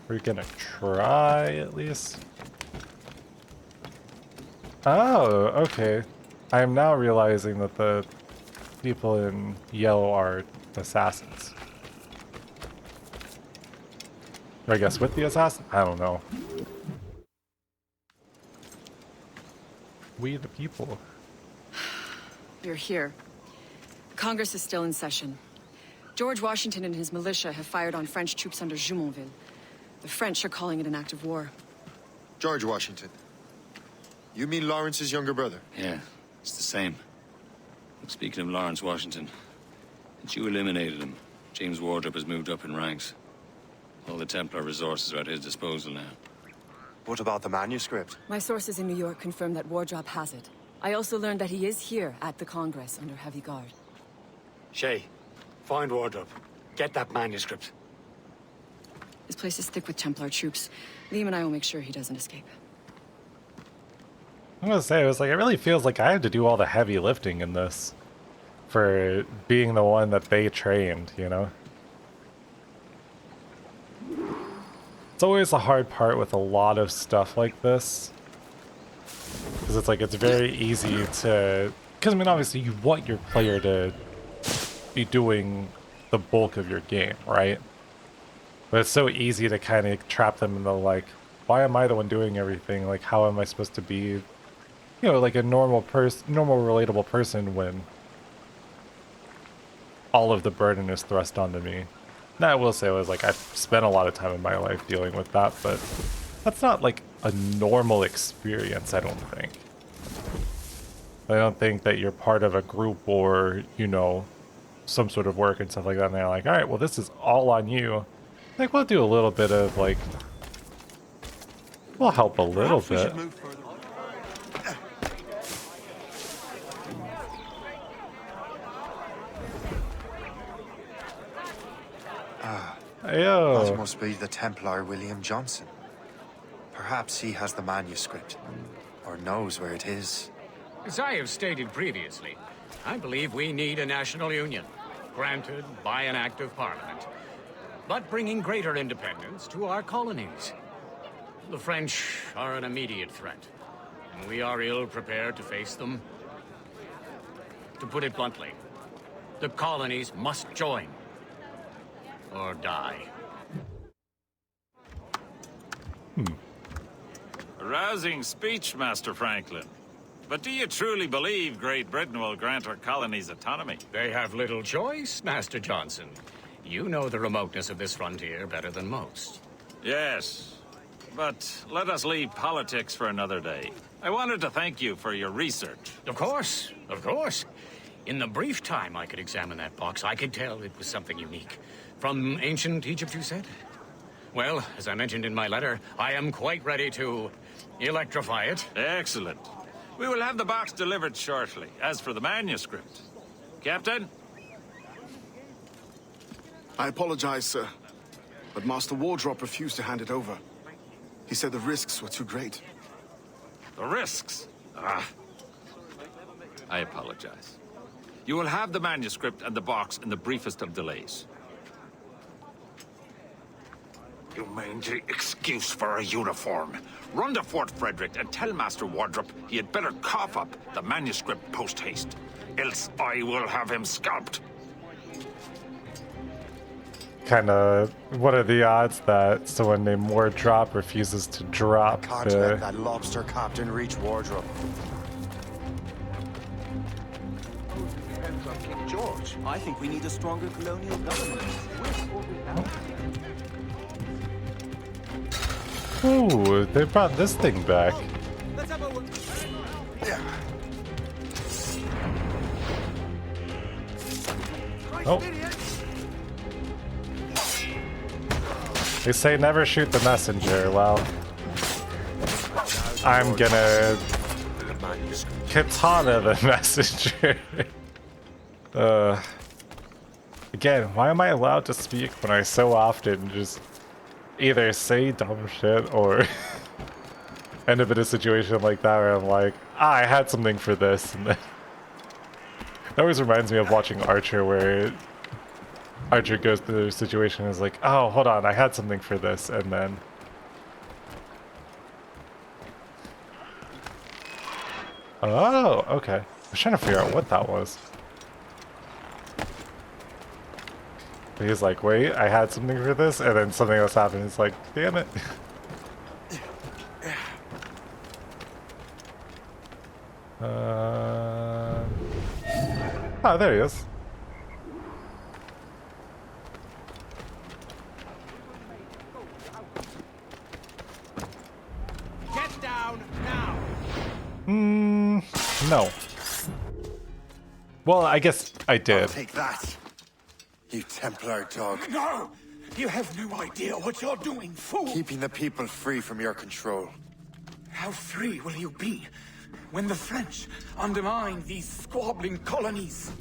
A: We're gonna try, at least. Oh, okay. I am now realizing that the people in yellow are assassins. Or I guess with the assassin? I don't know. We the people.
C: You're here. Congress is still in session. George Washington and his militia have fired on French troops under Jumonville. The French are calling it an act of war.
F: George Washington. You mean Lawrence's younger brother?
O: Yeah, it's the same. Speaking of Lawrence Washington, since you eliminated him, James Wardrop has moved up in ranks. All the Templar resources are at his disposal now.
F: What about the manuscript?
C: My sources in New York confirm that Wardrop has it. I also learned that he is here at the Congress under heavy guard.
E: Shay, find Wardrop. Get that manuscript.
C: This place is thick with Templar troops. Liam and I will make sure he doesn't escape.
A: I'm gonna say, it was like, it really feels like I had to do all the heavy lifting in this. For being the one that they trained, you know? It's always the hard part with a lot of stuff like this. Because it's like, it's very easy to... Because, I mean, obviously you want your player to be doing the bulk of your game, right? But it's so easy to kind of trap them in the, like, why am I the one doing everything? Like, how am I supposed to be, you know, like a normal relatable person when all of the burden is thrust onto me. Now, I will say, it was like, I've spent a lot of time in my life dealing with that, but That's not like a normal experience, I don't think. I don't think that you're part of a group or, you know, some sort of work and stuff like that, and they're like, alright, well, this is all on you. Like, we'll do a little bit of, like, we'll help a little bit. Ayo.
F: That must be the Templar William Johnson. Perhaps he has the manuscript, or knows where it is.
P: As I have stated previously, I believe we need a national union, granted by an act of parliament, but bringing greater independence to our colonies. The French are an immediate threat, and we are ill prepared to face them. To put it bluntly, the colonies must join, or die.
Q: A rousing speech, Master Franklin. But do you truly believe Great Britain will grant our colonies autonomy?
P: They have little choice, Master Johnson. You know the remoteness of this frontier better than most.
Q: Yes, but let us leave politics for another day. I wanted to thank you for your research.
P: Of course, of course. In the brief time I could examine that box, I could tell it was something unique. From ancient Egypt, you said? Well, as I mentioned in my letter, I am quite ready to electrify it.
Q: Excellent. We will have the box delivered shortly. As for the manuscript, Captain?
B: I apologize, sir, but Master Wardrop refused to hand it over. He said the risks were too great.
Q: The risks? Ah. I apologize. You will have the manuscript and the box in the briefest of delays.
R: You mangy excuse for a uniform. Run to Fort Frederick and tell Master Wardrop he had better cough up the manuscript post-haste. Else I will have him scalped.
A: Kinda, what are the odds that someone named Wardrop refuses to drop
F: Can't let that lobster captain reach Wardrop.
S: Depends on King George. I think we need a stronger colonial government.
A: Ooh, they brought this thing back.
S: Let's have a look.
A: Oh. They say never shoot the messenger. Well, I'm gonna katana the messenger. Again, why am I allowed to speak when I so often just either say dumb shit or end up in a situation like that where I'm like, I had something for this, and then it always reminds me of watching Archer, where Archer goes through a situation and is like, oh, hold on, I had something for this, and then oh, okay. I was trying to figure out what that was. He's like, wait, I had something for this, and then something else happened. It's like, damn it. Oh, there he is.
H: Get down now.
A: No. Well, I guess I did.
F: Take that, you Templar dog.
B: No! You have no idea what you're doing, fool!
F: Keeping the people free from your control.
B: How free will you be when the French undermine these squabbling colonies?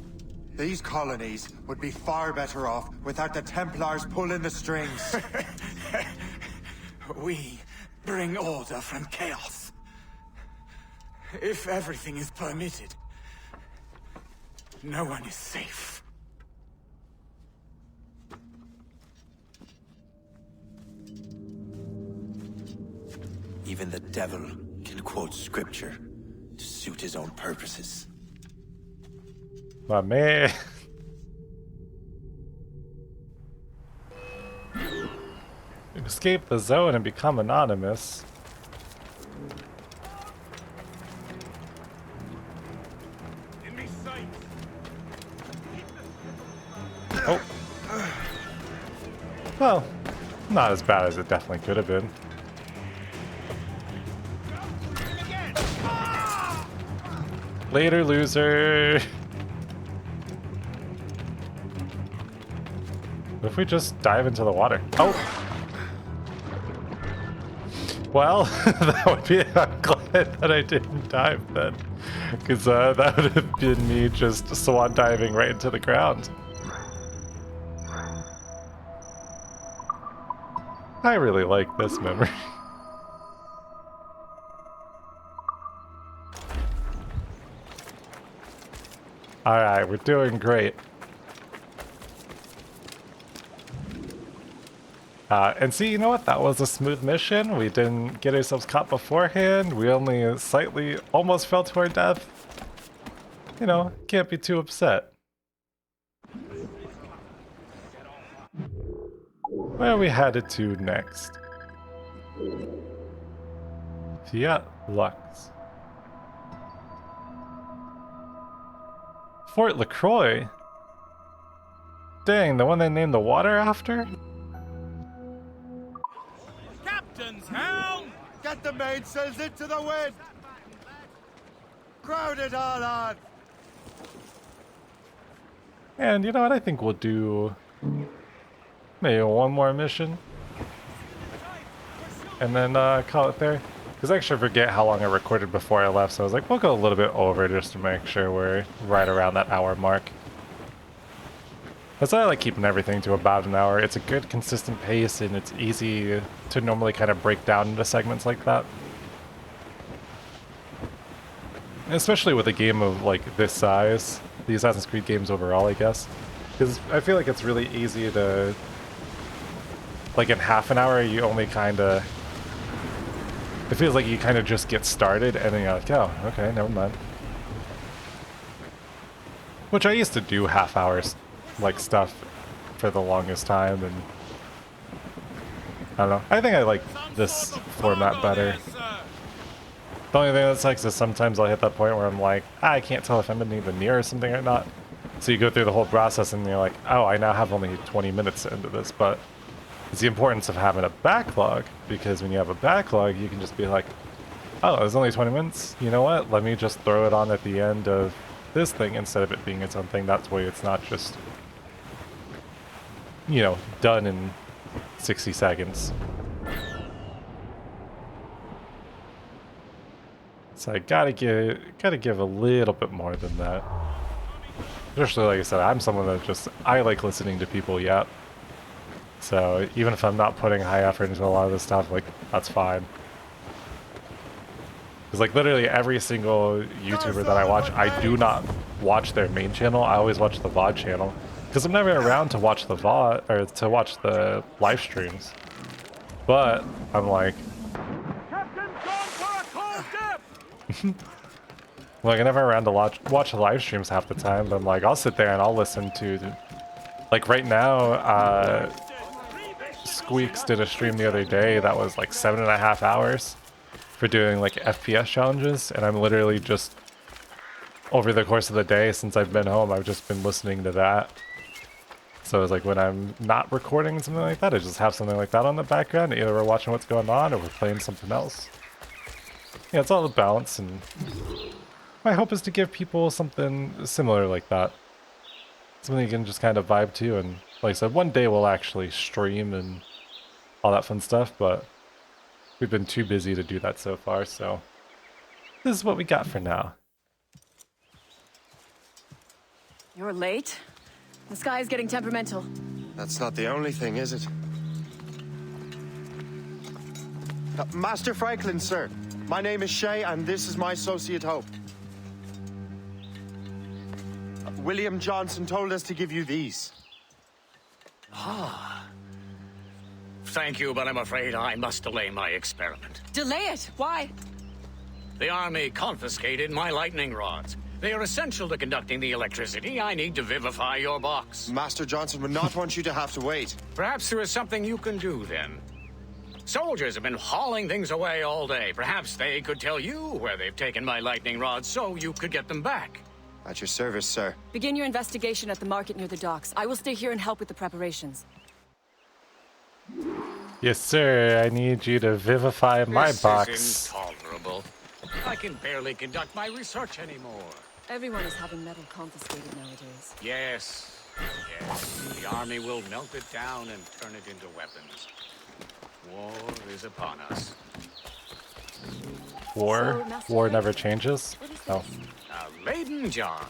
F: These colonies would be far better off without the Templars pulling the strings.
B: We bring order from chaos. If everything is permitted, no one is safe.
T: Even the devil can quote scripture to suit his own purposes.
A: My man. Escape the zone and become anonymous. Oh. Well, not as bad as it definitely could have been. Later, loser. What if we just dive into the water? Oh! Well, that would be... I'm glad that I didn't dive then. Because that would have been me just swan diving right into the ground. I really like this memory. Alright, we're doing great. And see, you know what? That was a smooth mission. We didn't get ourselves caught beforehand. We only slightly almost fell to our death. You know, can't be too upset. Where are we headed to next? Fiat Lux. Fort LaCroix? Dang, the one they named the water after?
H: Captain's helm!
F: Get the mainsails into the wind! Crowd it all on!
A: And you know what? I think we'll do maybe one more mission. And then call it there. Because I actually forget how long I recorded before I left, so I was like, we'll go a little bit over just to make sure we're right around that hour mark. That's why I like keeping everything to about an hour. It's a good, consistent pace, and it's easy to normally kind of break down into segments like that. Especially with a game of like this size, the Assassin's Creed games overall, I guess. Because I feel like it's really easy to, like in half an hour, you only kind of, it feels like you kind of just get started and then you're like, oh, okay, never mind. Which I used to do half hours, like stuff for the longest time, and I don't know. I think I like this format better. The only thing that sucks is sometimes I'll hit that point where I'm like, I can't tell if I'm even near something or not. So you go through the whole process and you're like, oh, I now have only 20 minutes into this, but it's the importance of having a backlog, because when you have a backlog, you can just be like, oh, there's only 20 minutes. You know what? Let me just throw it on at the end of this thing instead of it being its own thing. That way it's not just, you know, done in 60 seconds. So I gotta give a little bit more than that. Especially, like I said, I'm someone that I like listening to people yap. So even if I'm not putting high effort into a lot of this stuff, like, that's fine. Because like literally every single YouTuber that I watch, I do not watch their main channel. I always watch the VOD channel. Because I'm never around to watch the VOD, or to watch the live streams. But I'm like, like, I'm never around to watch the live streams half the time, but I'm like, I'll sit there and I'll listen to, like right now, Squeaks did a stream the other day that was like 7.5 hours for doing like FPS challenges, and I'm literally just, over the course of the day since I've been home, I've just been listening to that. So it's like when I'm not recording something like that, I just have something like that on the background, either we're watching what's going on or we're playing something else. Yeah, it's all the balance, and my hope is to give people something similar like that. Something you can just kind of vibe to, and like I said, one day we'll actually stream and all that fun stuff, but we've been too busy to do that so far, so this is what we got for now.
C: You're late? The sky is getting temperamental.
F: That's not the only thing, is it? Master Franklin, sir. My name is Shay, and this is my associate Hope. William Johnson told us to give you these.
P: Ah. Thank you, but I'm afraid I must delay my experiment.
C: Delay it? Why?
P: The army confiscated my lightning rods. They are essential to conducting the electricity I need to vivify your box.
F: Master Johnson would not want you to have to wait.
P: Perhaps there is something you can do, then. Soldiers have been hauling things away all day. Perhaps they could tell you where they've taken my lightning rods so you could get them back.
F: At your service, sir.
C: Begin your investigation at the market near the docks. I will stay here and help with the preparations.
A: Yes, sir. I need you to vivify my box.
P: This is intolerable. I can barely conduct my research anymore.
C: Everyone is having metal confiscated nowadays.
P: Yes, yes. The army will melt it down and turn it into weapons. War is upon us.
A: War? War never changes? No.
P: A Leyden jar.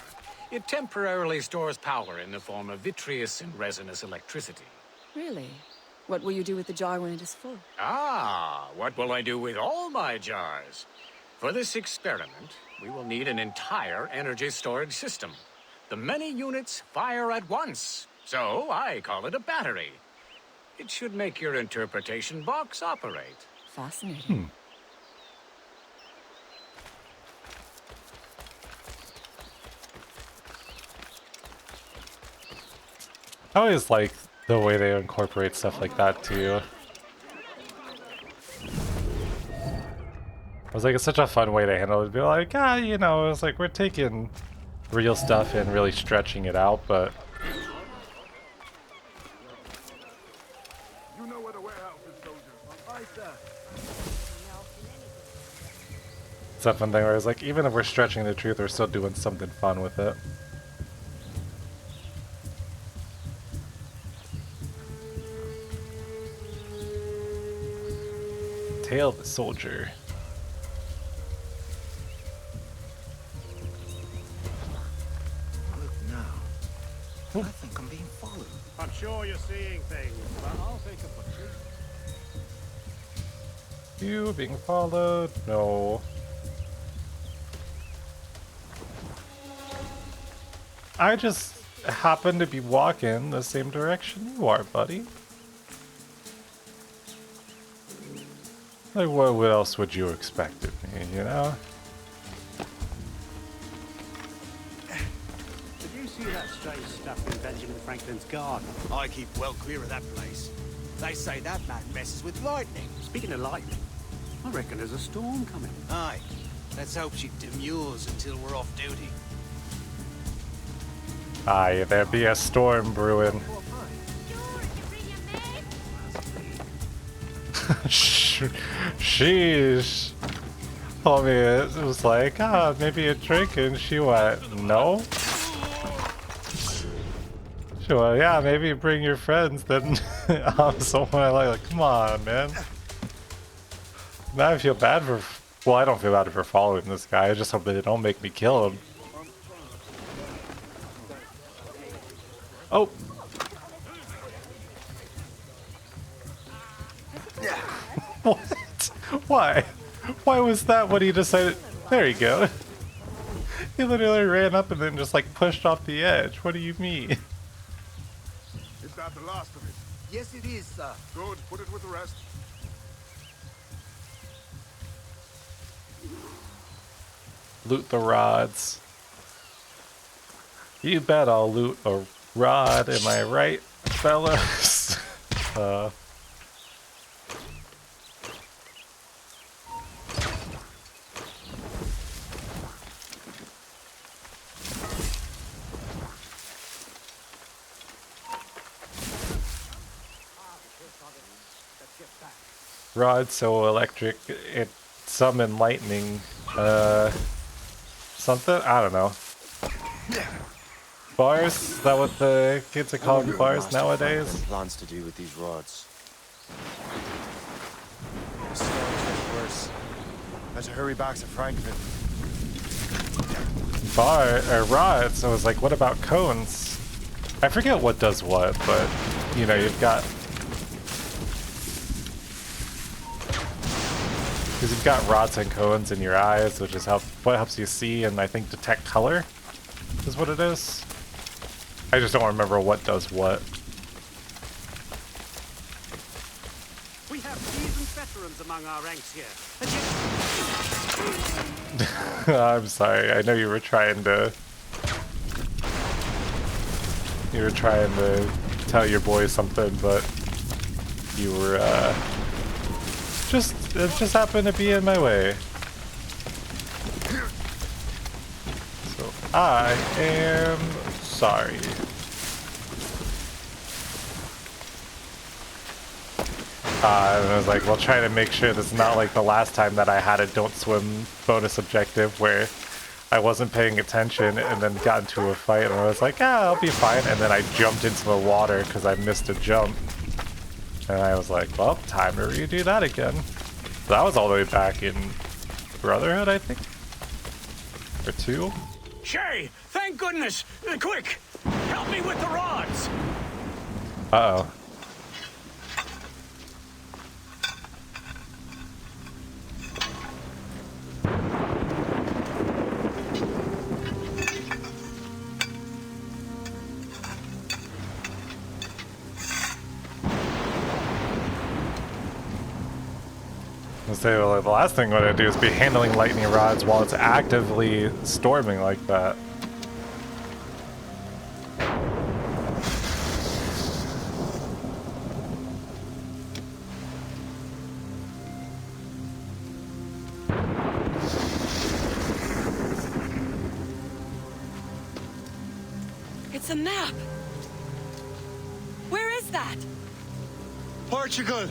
P: It temporarily stores power in the form of vitreous and resinous electricity.
C: Really? What will you do with the jar when it is full?
P: Ah, what will I do with all my jars? For this experiment, we will need an entire energy storage system. The many units fire at once, so I call it a battery. It should make your interpretation box operate.
C: Fascinating.
A: I always like the way they incorporate stuff like that too. I was like, it's such a fun way to handle it. Be like, you know, it's like we're taking real stuff and really stretching it out, but
H: You know where the warehouse is, soldier. Aye, sir.
A: it's that fun thing where it's like, even if we're stretching the truth, we're still doing something fun with it. Tail the soldier.
B: Look now. I think I'm being followed.
M: I'm sure you're seeing things, but I'll take a butcher.
A: You being followed? No. I just happen to be walking the same direction you are, buddy. Like, what else would you expect of me, you know?
M: Did you see that strange stuff in Benjamin Franklin's garden?
S: I keep well clear of that place. They say that man messes with lightning.
M: Speaking of lightning, I reckon there's a storm coming.
S: Aye. Let's hope she demurs until we're off duty.
A: Aye, there be a storm brewing. Sheesh. Told me it was like, maybe a drink, and she went, no. She went, yeah, maybe bring your friends, then someone I like, come on, man. Now I feel bad for, well, I don't feel bad for following this guy, I just hope that they don't make me kill him. Oh! What? Why? Why was that what he decided? There you go. He literally ran up and then just like pushed off the edge. What do you mean?
H: Is that the last of it?
S: Yes, it is, sir.
H: Good. Put it with the rest.
A: Loot the rods. You bet I'll loot a rod, am I right, fellas? Rod so electric it summon lightning something? I don't know. Bars? Is that what the kids are calling bars nowadays?
I: Plans to do with these rods. The storm's getting worse. Better hurry back to Franklin.
A: Rods. I was like, what about cones? I forget what does what, but you know, you've got. Because you've got rods and cones in your eyes, which is what helps you see and I think detect color, is what it is. I just don't remember what does what.
M: We have seasoned veterans among our ranks here.
A: I'm sorry, I know you were trying to... You were trying to tell your boy something, but you were, it just happened to be in my way. So I am sorry. And I was like, well, try to make sure this is not like the last time that I had a don't swim bonus objective where I wasn't paying attention and then got into a fight and I was like, yeah, I'll be fine. And then I jumped into the water because I missed a jump. And I was like, well, time to redo that again. So that was all the way back in Brotherhood, I think. Or 2.
P: Shay, thank goodness! Quick! Help me with the rods!
A: Uh-oh. Well, the last thing I'm going to do is be handling lightning rods while it's actively storming like that.
C: It's a map. Where is that?
F: Portugal!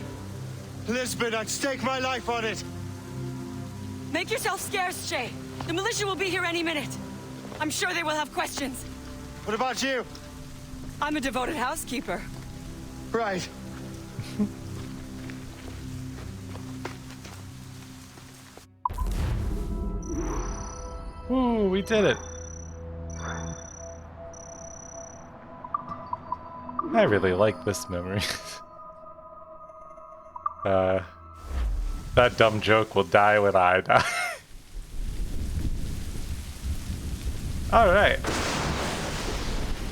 F: Lisbon, I'd stake my life on it!
C: Make yourself scarce, Shay. The militia will be here any minute. I'm sure they will have questions.
F: What about you?
C: I'm a devoted housekeeper.
F: Right.
A: Ooh, we did it. I really like this memory. That dumb joke will die when I die. Alright.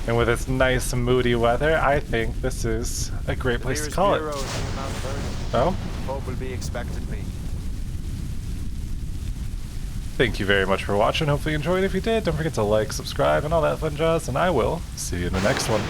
A: And with its nice moody weather, I think this is a great place to call it. Oh?
F: Hope will be expecting me.
A: Thank you very much for watching. Hopefully you enjoyed. If you did, don't forget to like, subscribe, and all that fun jazz, and I will see you in the next one.